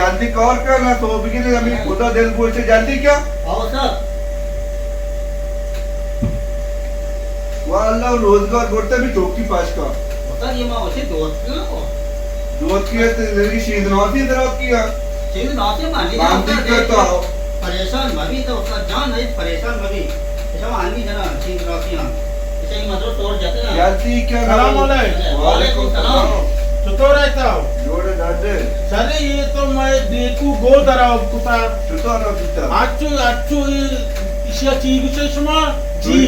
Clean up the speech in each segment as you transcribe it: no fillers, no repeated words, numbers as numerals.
जल्दी कॉल कर ना तो भी के अभी खुदा दिल पूछे जल्दी क्या आओ सर वाला रोजगार करते भी चौकी पास का बता ये मां उसे दोस्त क्यों हो दोस्त की है तेरी शीद नौती तरह किया चीज ना से मान मानती के तो आओ परेशान मभी तो उसका जान नहीं परेशान मभी ऐसा आदमी जना चीज रासियां ऐसे ही मतलब तोड़ जाते हैं जल्दी क्या सलाम वालेकुम सलाम तो रहता हो जोड़े दादे चले ये तो मैं देखू गो दराव कुता चुतो ना पिता आचू ये इशा चीज से सुमा जी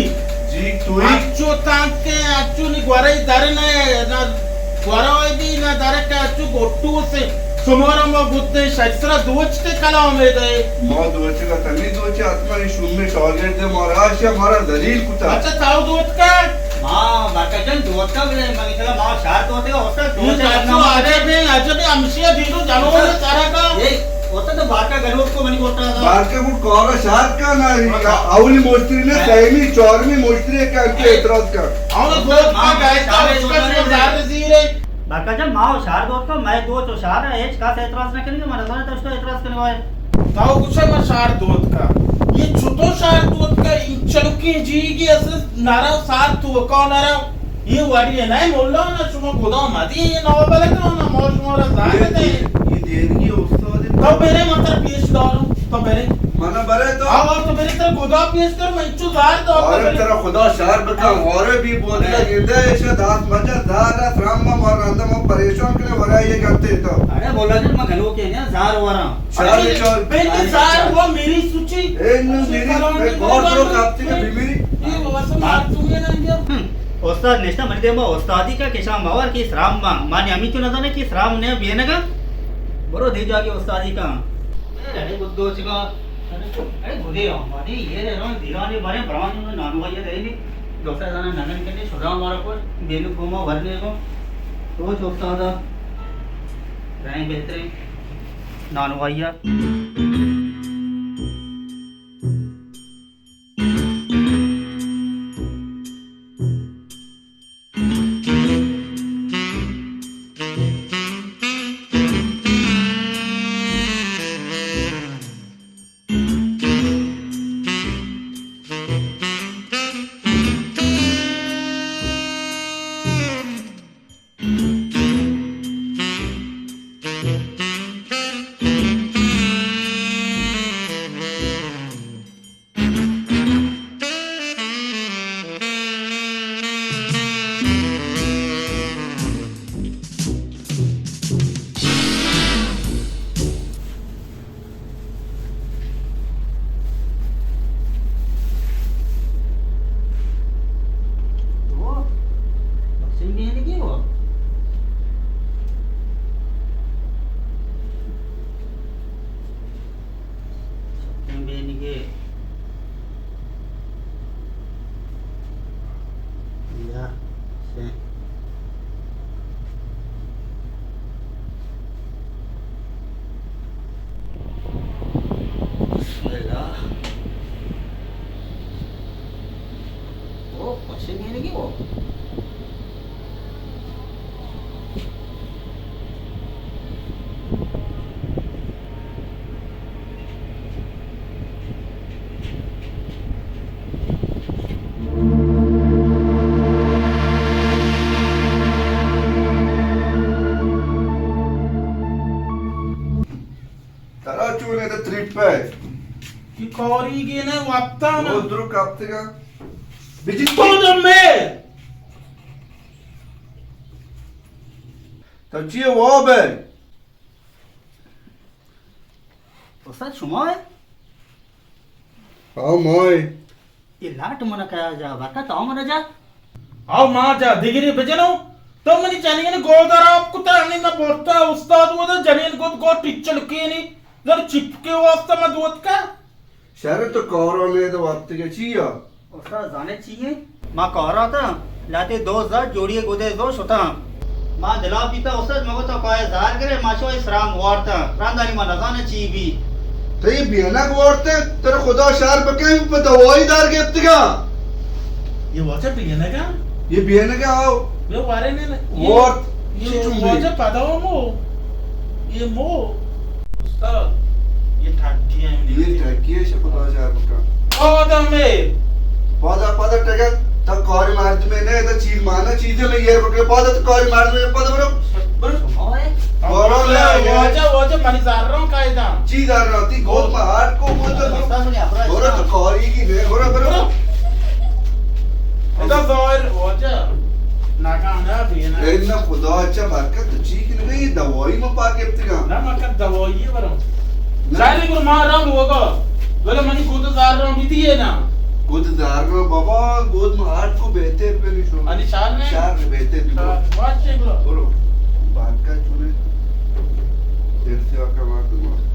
जी तू ही आचू तांके आचू नि ग्वारे दारे ना ग्वारा भी ना दारे का आचू गोटू से सुमारम बुद्धे शास्त्रा दोचते कला में दे मौ दोचे का तनी दोचे आत्मा री शुम में शॉर्गेट दे महाराज हमारा दलील कुता अच्छा ताऊ दोत का मां बाकाजन दोस्त का भी मैं चला मां शार दोस्त का उसका ये चाचू आज भी अमसिया दीनो जानो ने सारा का ये होता तो बाका गरीब को मनी बोलता था बार के मुड़ कोरा शार का ना आवली मोस्त्री ने सैमी चौरमी मोस्त्री का के एतराज का और दोत का गायता उसका सुधार दीरे बाकाजन मां शार दोस्त का मैं दोस्त शार है एज का से एतराज न करेंगे मैं नजर तो उसको एतराज करने वाले ताऊ कुछ मैं शार दोत का ये छुटो शार दोत का चलुकी जी की असर नारा सार तू कौन नारा ये वाड़ी है नहीं बोल लो ना सुनो खुदा मती ये नौ बले का ना मोर मोर जाने दे ये देगी उस्ताद तो मेरे मतलब पीएच डालो तो मेरे मना बरे तो आओ तो मेरे तरह खुदा पीएच कर मैं चुजार दो और तेरा खुदा शार बता और भी बोलते गिंदे ऐसे दास मजा दारा फ्राम और अंदर में परेशान करे वरा ये करते तो अरे बोला जी मैं घलो के ना जार वारा शार चोर बेनिजार वो मेरी सूची ए नु मेरी और जो कापती के बीमारी ये वैसे मार दूंगे ना ये उस्ताद नेस्ता मन दे मो उस्तादी का केशा मावर की श्राम मा माने अमी क्यों ना कि श्राम ने बेनगा बरो दे जाके उस्तादी का अरे बुद्धो चिका अरे बुद्धे हमारी ये रे रो दीवाने बारे ब्राह्मण में नानु भाई दे नहीं दोसा जाना नगन के लिए सुधा मारा को बेनु गोमा भरने को तो उस्ताद रहे बेहतरीन नानु भैया चूने तो ट्रिप पे कि कौरी के ना वापता ना उधर कापते का बिजी तो जब मैं तो चाहिए वो बे उस्ताद शुमा है हाँ मोय ये लाट मना कया जा बाका तो मना जा आओ मां जा दिगिरी बजनो तो मनी जानी ने गोदरा आपको तो अन्य ना बोलता उस्ताद वो तो जनीन को टीचर के नहीं जर चिपके वास्ता में दूध का शहर तो कौरों ने तो वक्त के चाहिए उस्ताद जाने चाहिए मां कह रहा था लाते 2000 जोड़िए गोदे दो होता मां दिला पीता उस्ताद मगो तो काय जार करे माशो इस्लाम वारता रांदानी मां जाने चाहिए भी तो ये बिना बोलते तेरा खुदा शहर बके पे दवाई दार के इत्तिका ये वाचा पियने का ये बिना का आओ ये वारे ने और ये वाचा पता हो मो ये मो उस्ताद ये ठगी है ये टॅकी शे खुदा जार बका ओ में पादा टॅका तक कॉरी मार में ने तो चीज मारना चीजें में ये पकड़े पादा तो कॉरी मार में पादा बरो बरो ले वो मनी जार रहा हूं कायदा चीज आ रही गोद में हाथ को बरो तो कॉरी की ने बरो इधर जोर वो नाकाना भी ना इतना खुदा अच्छा बरकत तो चीज नहीं दवाई में पाके अपना ना मकर दवाई बरो सारे को मार रहा हूं वो बोले मनी खुद जार रहा हूं भी दिए ना गोद दार को बाबा गोद में हाथ को बेहते पे नहीं शो अनि शार ने बेहते वाच ब्रो बरो बात का चुने देर से आका मार दूंगा